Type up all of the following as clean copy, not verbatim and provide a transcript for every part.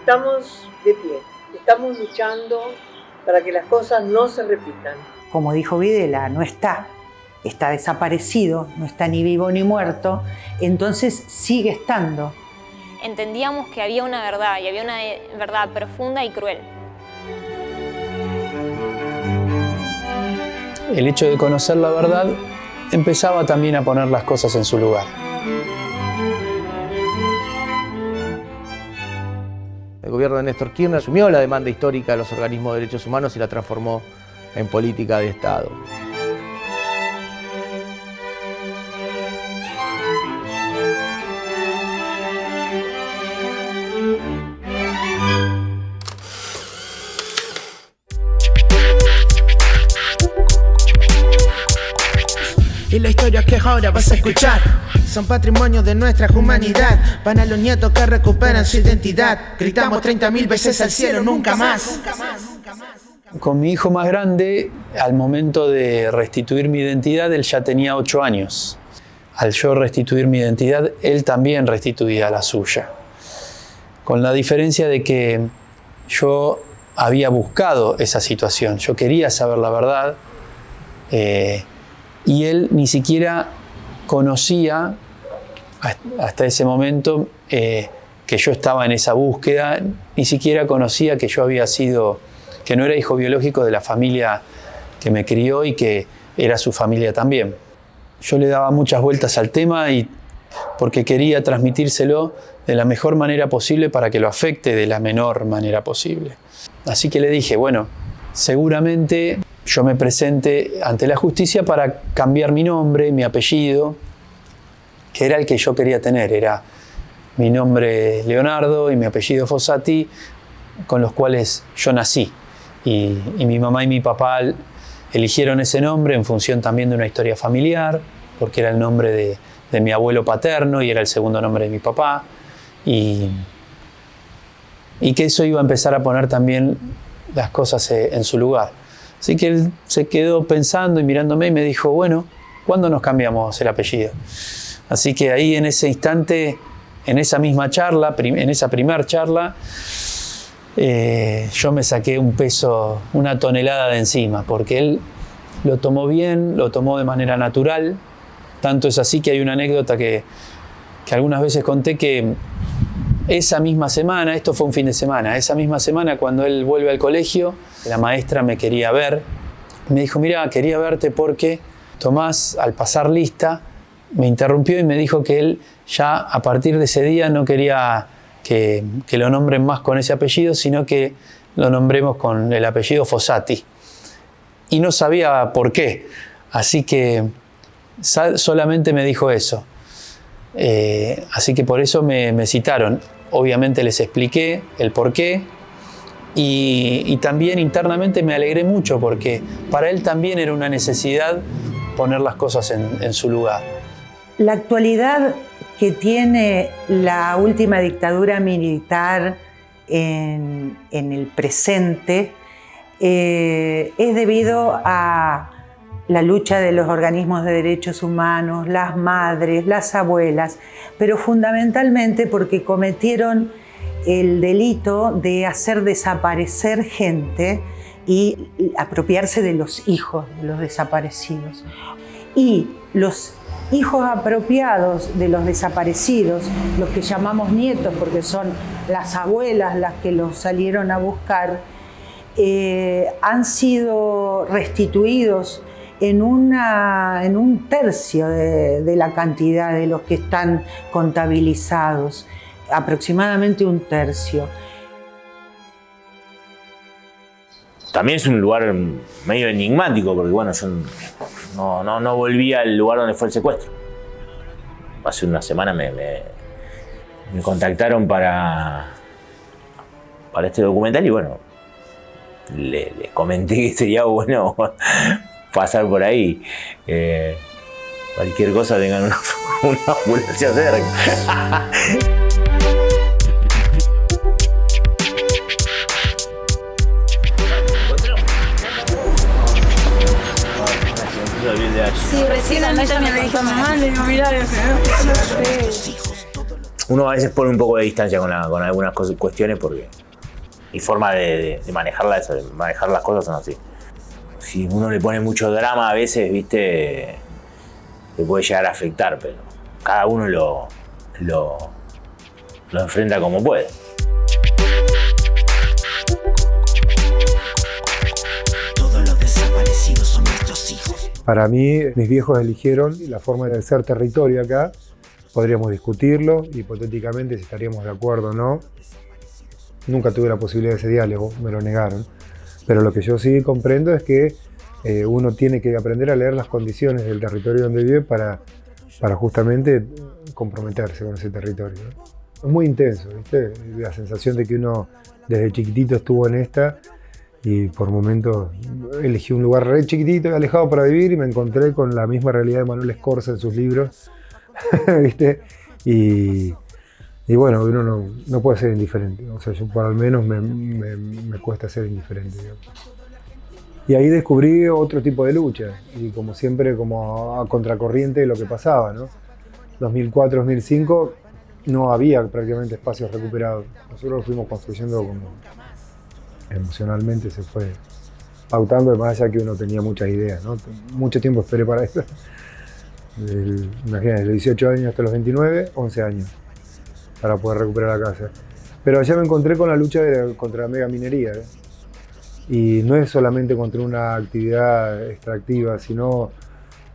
estamos de pie, estamos luchando para que las cosas no se repitan. Como dijo Videla, no está desaparecido, no está ni vivo ni muerto, entonces sigue estando. Entendíamos que había una verdad, y había una verdad profunda y cruel. El hecho de conocer la verdad empezaba también a poner las cosas en su lugar. El gobierno de Néstor Kirchner asumió la demanda histórica de los organismos de derechos humanos y la transformó en política de Estado. Y la historia que ahora vas a escuchar son patrimonio de nuestra humanidad. Para los nietos que recuperan su identidad, gritamos 30.000 veces al cielo, nunca más. Con mi hijo más grande, al momento de restituir mi identidad, él ya tenía 8 años. Al yo restituir mi identidad, él también restituía la suya. Con la diferencia de que yo había buscado esa situación, yo quería saber la verdad, y él ni siquiera conocía hasta ese momento que yo estaba en esa búsqueda, ni siquiera conocía que yo había sido, que no era hijo biológico de la familia que me crió y que era su familia también. Yo le daba muchas vueltas al tema porque quería transmitírselo de la mejor manera posible para que lo afecte de la menor manera posible. Así que le dije, bueno, seguramente yo me presente ante la justicia para cambiar mi nombre, mi apellido, que era el que yo quería tener. Era mi nombre Leonardo y mi apellido Fossati, con los cuales yo nací. Y mi mamá y mi papá eligieron ese nombre en función también de una historia familiar, porque era el nombre de mi abuelo paterno y era el segundo nombre de mi papá. Y que eso iba a empezar a poner también las cosas en su lugar. Así que él se quedó pensando y mirándome y me dijo, bueno, ¿cuándo nos cambiamos el apellido? Así que ahí en ese instante, en esa misma charla, en esa primer charla, yo me saqué un peso, una tonelada de encima, porque él lo tomó bien, lo tomó de manera natural. Tanto es así que hay una anécdota que algunas veces conté que esa misma semana, esto fue un fin de semana, esa misma semana cuando él vuelve al colegio, la maestra me quería ver. Me dijo, mira, quería verte porque Tomás, al pasar lista, me interrumpió y me dijo que él ya a partir de ese día no quería que lo nombren más con ese apellido, sino que lo nombremos con el apellido Fossati. Y no sabía por qué, así que solamente me dijo eso. Así que por eso me citaron. Obviamente les expliqué el porqué y también internamente me alegré mucho porque para él también era una necesidad poner las cosas en su lugar. La actualidad que tiene la última dictadura militar en el presente es debido a la lucha de los organismos de derechos humanos, las madres, las abuelas, pero fundamentalmente porque cometieron el delito de hacer desaparecer gente y apropiarse de los hijos de los desaparecidos. Y los hijos apropiados de los desaparecidos, los que llamamos nietos porque son las abuelas las que los salieron a buscar, han sido restituidos en un tercio de la cantidad de los que están contabilizados, aproximadamente un tercio. También es un lugar medio enigmático, porque bueno, yo no volví al lugar donde fue el secuestro. Hace una semana me contactaron para este documental y bueno, les comenté que sería bueno pasar por ahí. Cualquier cosa tengan una ambulancia cerca. Sí, recién a mí también me dijo mamá, le digo, mirá, uno a veces pone un poco de distancia con algunas cuestiones porque mi forma de manejar las cosas son así. Si uno le pone mucho drama a veces, viste, le puede llegar a afectar, pero cada uno lo enfrenta como puede. Todos los desaparecidos son nuestros hijos. Para mí, mis viejos eligieron la forma de ser territorio acá. Podríamos discutirlo, hipotéticamente, si estaríamos de acuerdo o no. Nunca tuve la posibilidad de ese diálogo, me lo negaron. Pero lo que yo sí comprendo es que uno tiene que aprender a leer las condiciones del territorio donde vive para justamente comprometerse con ese territorio, ¿no? Es muy intenso, ¿viste? La sensación de que uno desde chiquitito estuvo en esta y por momentos elegí un lugar re chiquitito y alejado para vivir y me encontré con la misma realidad de Manuel Escorza en sus libros, ¿viste? Y bueno, uno no puede ser indiferente, o sea, yo por al menos me cuesta ser indiferente, digamos. Y ahí descubrí otro tipo de lucha, y como siempre, como a contracorriente de lo que pasaba, ¿no? 2004, 2005 no había prácticamente espacios recuperados. Nosotros lo fuimos construyendo como emocionalmente se fue pautando, de más allá que uno tenía muchas ideas, ¿no? Mucho tiempo esperé para eso. Imagínate, de los 18 años hasta los 29, 11 años para poder recuperar la casa. Pero allá me encontré con la lucha contra la megaminería, ¿eh? Y no es solamente contra una actividad extractiva, sino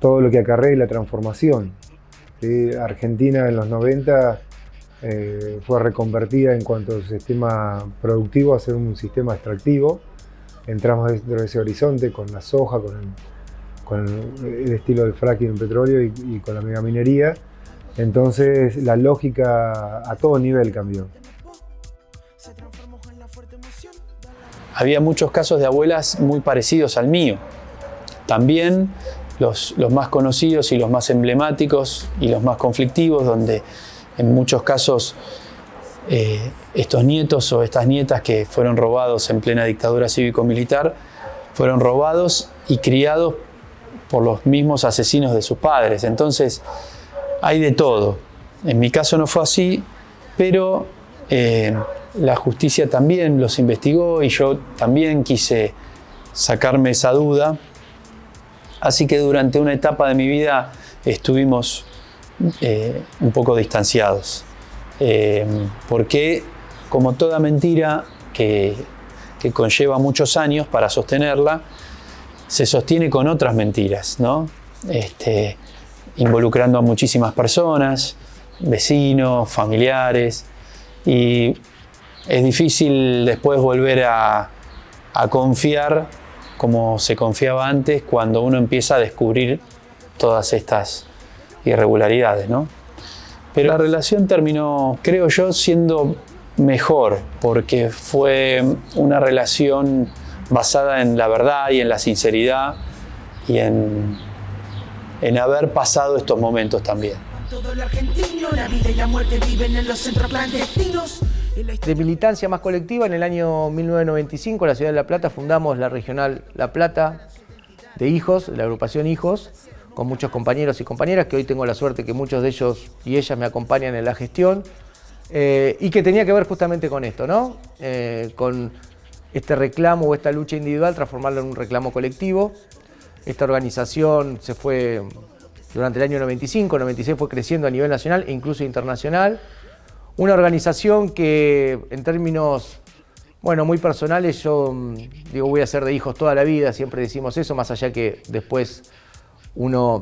todo lo que acarrea la transformación. ¿Sí? Argentina en los 90 fue reconvertida en cuanto a su sistema productivo a ser un sistema extractivo. Entramos dentro de ese horizonte con la soja, con el estilo del fracking en petróleo y con la megaminería. Entonces la lógica a todo nivel cambió. Había muchos casos de abuelas muy parecidos al mío. También los más conocidos y los más emblemáticos y los más conflictivos, donde en muchos casos estos nietos o estas nietas que fueron robados en plena dictadura cívico-militar fueron robados y criados por los mismos asesinos de sus padres. Entonces hay de todo. En mi caso no fue así, pero la justicia también los investigó y yo también quise sacarme esa duda. Así que durante una etapa de mi vida estuvimos un poco distanciados. Porque, como toda mentira que conlleva muchos años para sostenerla, se sostiene con otras mentiras, ¿no? Involucrando a muchísimas personas, vecinos, familiares, y es difícil después volver a confiar como se confiaba antes cuando uno empieza a descubrir todas estas irregularidades, ¿no? Pero la relación terminó, creo yo, siendo mejor, porque fue una relación basada en la verdad y en la sinceridad y en haber pasado estos momentos también. Todo lo argentino, la vida y la muerte viven en los centros clandestinos. De militancia más colectiva, en el año 1995, en la ciudad de La Plata, fundamos la regional La Plata de Hijos, la agrupación Hijos, con muchos compañeros y compañeras, que hoy tengo la suerte que muchos de ellos y ellas me acompañan en la gestión, y que tenía que ver justamente con esto, ¿no? Con este reclamo o esta lucha individual, transformarlo en un reclamo colectivo. Esta organización se fue durante el año 95, 96 fue creciendo a nivel nacional e incluso internacional. Una organización que en términos, bueno, muy personales, yo digo, voy a ser de Hijos toda la vida, siempre decimos eso, más allá que después uno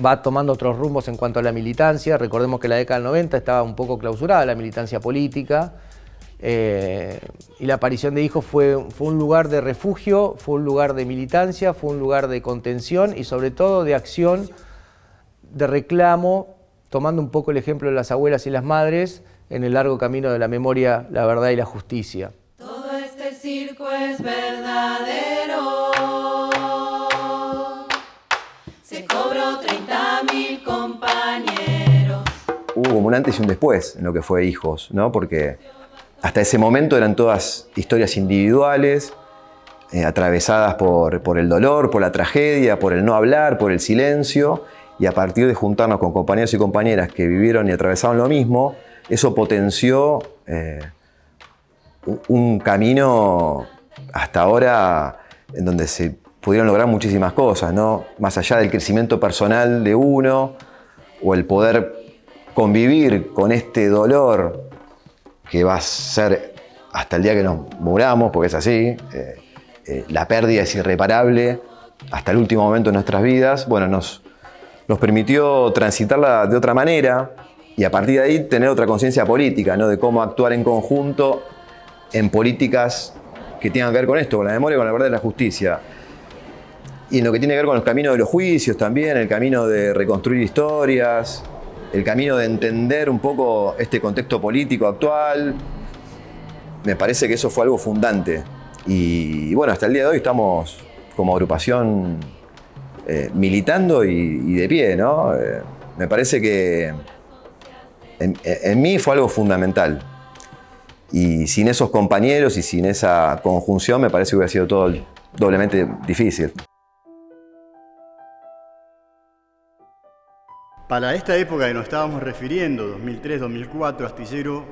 va tomando otros rumbos en cuanto a la militancia. Recordemos que la década del 90 estaba un poco clausurada la militancia política, y la aparición de Hijos fue un lugar de refugio, fue un lugar de militancia, fue un lugar de contención y sobre todo de acción, de reclamo, tomando un poco el ejemplo de las abuelas y las madres en el largo camino de la memoria, la verdad y la justicia. Todo este circo es verdadero. Se cobró 30.000 compañeros. Hubo como un antes y un después en lo que fue Hijos, ¿no? Porque hasta ese momento eran todas historias individuales, atravesadas por el dolor, por la tragedia, por el no hablar, por el silencio. Y a partir de juntarnos con compañeros y compañeras que vivieron y atravesaron lo mismo, eso potenció un camino hasta ahora en donde se pudieron lograr muchísimas cosas, ¿no? Más allá del crecimiento personal de uno o el poder convivir con este dolor que va a ser hasta el día que nos muramos, porque es así, la pérdida es irreparable hasta el último momento de nuestras vidas. Bueno, nos permitió transitarla de otra manera y a partir de ahí tener otra conciencia política, ¿no? De cómo actuar en conjunto en políticas que tengan que ver con esto, con la memoria, con la verdad y la justicia. Y en lo que tiene que ver con el camino de los juicios también, el camino de reconstruir historias, el camino de entender un poco este contexto político actual. Me parece que eso fue algo fundante. Y bueno, hasta el día de hoy estamos como agrupación militando y de pie, ¿no? Me parece que en mí fue algo fundamental. Y sin esos compañeros y sin esa conjunción me parece que hubiera sido todo doblemente difícil. Para esta época que nos estábamos refiriendo, 2003-2004, Astillero,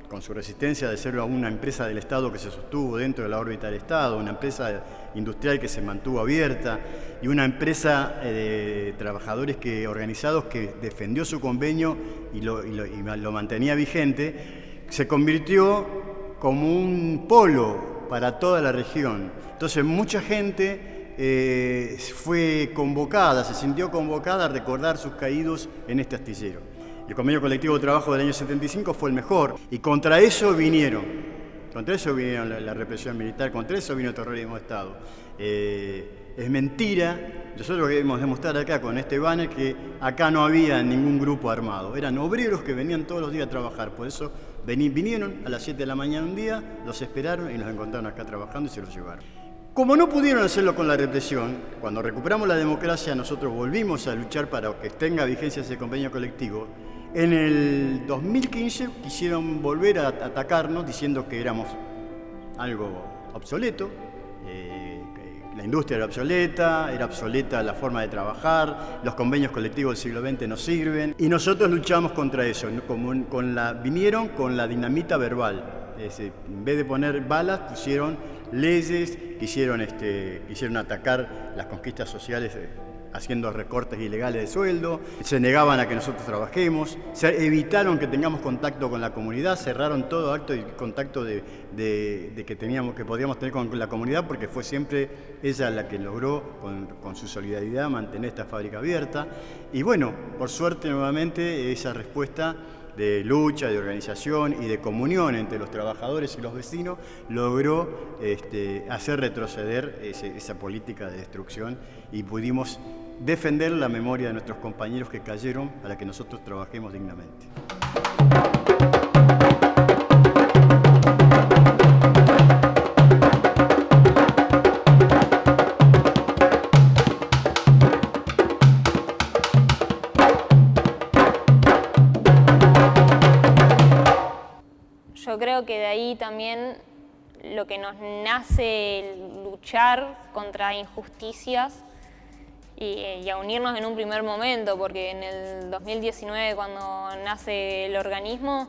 con su resistencia de ser una empresa del Estado que se sostuvo dentro de la órbita del Estado, una empresa industrial que se mantuvo abierta y una empresa de trabajadores organizados que defendió su convenio y lo mantenía vigente, se convirtió como un polo para toda la región. Entonces mucha gente fue convocada, se sintió convocada a recordar sus caídos en este astillero. El convenio colectivo de trabajo del año 75 fue el mejor y contra eso vinieron la represión militar, contra eso vino el terrorismo de Estado. Es mentira, nosotros queremos demostrar acá con este banner que acá no había ningún grupo armado, eran obreros que venían todos los días a trabajar, por eso vinieron a las 7 de la mañana un día, los esperaron y los encontraron acá trabajando y se los llevaron. Como no pudieron hacerlo con la represión, cuando recuperamos la democracia nosotros volvimos a luchar para que tenga vigencia ese convenio colectivo. En el 2015 quisieron volver a atacarnos diciendo que éramos algo obsoleto, la industria era obsoleta la forma de trabajar, los convenios colectivos del siglo XX no sirven y nosotros luchamos contra eso, vinieron con la dinamita verbal, en vez de poner balas pusieron leyes, quisieron atacar las conquistas sociales haciendo recortes ilegales de sueldo, se negaban a que nosotros trabajemos, evitaron que tengamos contacto con la comunidad, cerraron todo acto y contacto que podíamos tener con la comunidad porque fue siempre ella la que logró con su solidaridad mantener esta fábrica abierta. Y bueno, por suerte nuevamente esa respuesta de lucha, de organización y de comunión entre los trabajadores y los vecinos logró hacer retroceder esa política de destrucción y pudimos defender la memoria de nuestros compañeros que cayeron para que nosotros trabajemos dignamente. Yo creo que de ahí también lo que nos nace luchar contra injusticias y a unirnos en un primer momento, porque en el 2019 cuando nace el organismo,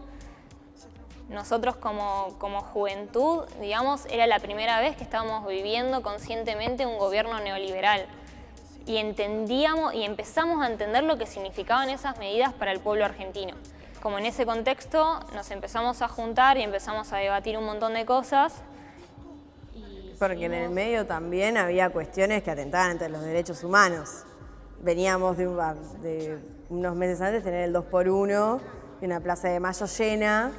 nosotros como juventud, digamos, era la primera vez que estábamos viviendo conscientemente un gobierno neoliberal y entendíamos y empezamos a entender lo que significaban esas medidas para el pueblo argentino. Como en ese contexto nos empezamos a juntar y empezamos a debatir un montón de cosas. Porque en el medio también había cuestiones que atentaban entre los derechos humanos. Veníamos de unos meses antes tener el 2x1 y una plaza de Mayo llena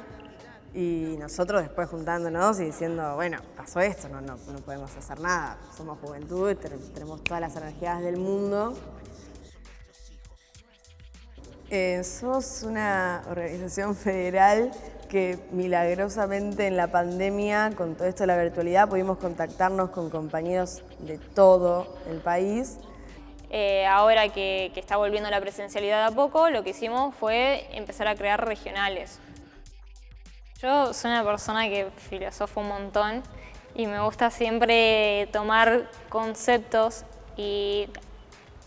y nosotros después juntándonos y diciendo, bueno, pasó esto, no podemos hacer nada, somos juventud, tenemos todas las energías del mundo. Somos una organización federal que milagrosamente en la pandemia, con todo esto de la virtualidad, pudimos contactarnos con compañeros de todo el país. Ahora que está volviendo la presencialidad a poco, lo que hicimos fue empezar a crear regionales. Yo soy una persona que filosofo un montón y me gusta siempre tomar conceptos y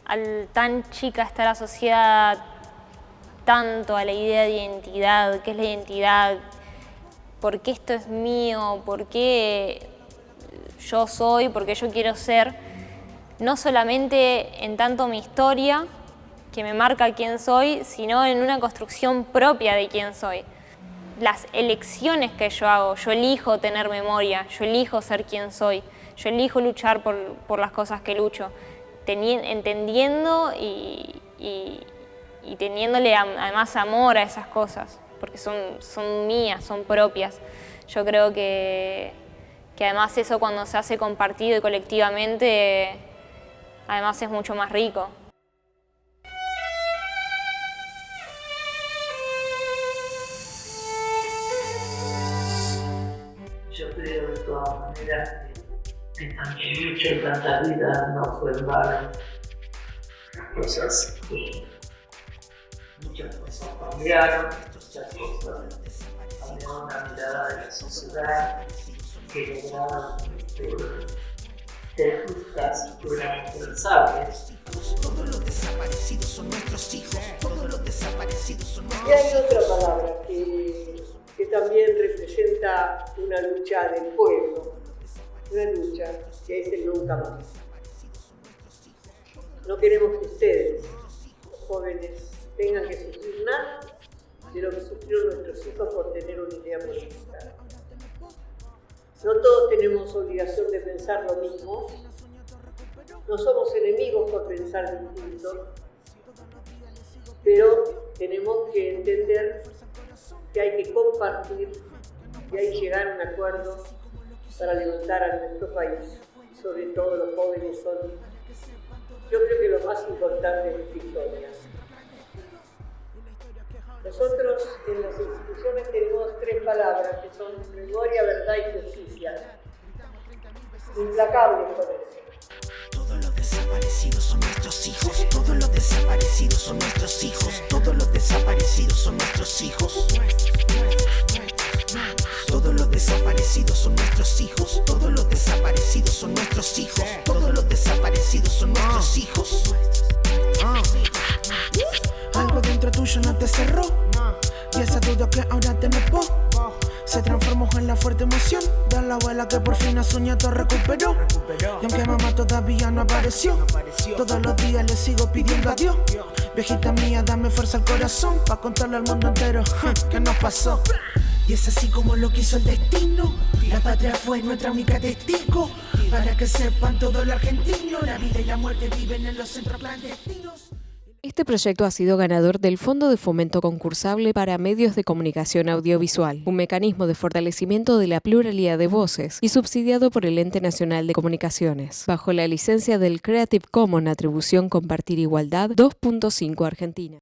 al tan chica está la sociedad tanto a la idea de identidad, qué es la identidad, por qué esto es mío, por qué yo soy, por qué yo quiero ser, no solamente en tanto mi historia, que me marca quién soy, sino en una construcción propia de quién soy. Las elecciones que yo hago, yo elijo tener memoria, yo elijo ser quien soy, yo elijo luchar por las cosas que lucho, entendiendo y teniéndole además amor a esas cosas, porque son mías, son propias. Yo creo que además eso, cuando se hace compartido y colectivamente, además es mucho más rico. Yo creo de todas maneras que tanta lucha y tanta vida no fue en vano. Las cosas, muchas cosas cambiaron, muchas cosas cambiaron la mirada de la sociedad, que lograron ser justas y fueran impensables. Todos los desaparecidos son nuestros hijos, todos los desaparecidos son nuestros hijos. Y hay otra palabra que también representa una lucha del pueblo, una lucha que es el nunca más. No queremos que ustedes, los jóvenes, tengan que sufrir nada de lo que sufrieron nuestros hijos por tener una idea política. No todos tenemos obligación de pensar lo mismo, no somos enemigos por pensar distinto, pero tenemos que entender que hay que compartir y hay que llegar a un acuerdo para levantar a nuestro país. Sobre todo los jóvenes son, yo creo que lo más importante de esta historia. Nosotros en las instituciones tenemos 3 palabras que son memoria, verdad y justicia. Implacables con eso. Todos los desaparecidos son nuestros hijos, todos los desaparecidos son nuestros hijos, todos los desaparecidos son nuestros hijos. Todos los desaparecidos son nuestros hijos, todos los desaparecidos son nuestros hijos, todos los desaparecidos son nuestros hijos. Algo dentro tuyo no te cerró, y esa duda que ahora tenés vos se transformó en la fuerte emoción de la abuela que por fin a su nieto recuperó. Y aunque mamá todavía no apareció, todos los días le sigo pidiendo a Dios: viejita mía, dame fuerza al corazón pa' contarle al mundo entero qué nos pasó. Y es así como lo quiso el destino. La patria fue nuestra única testigo, para que sepan todos los argentinos, la vida y la muerte viven en los centros clandestinos. Este proyecto ha sido ganador del Fondo de Fomento Concursable para Medios de Comunicación Audiovisual, un mecanismo de fortalecimiento de la pluralidad de voces y subsidiado por el Ente Nacional de Comunicaciones, bajo la licencia del Creative Commons Atribución Compartir Igualdad 2.5 Argentina.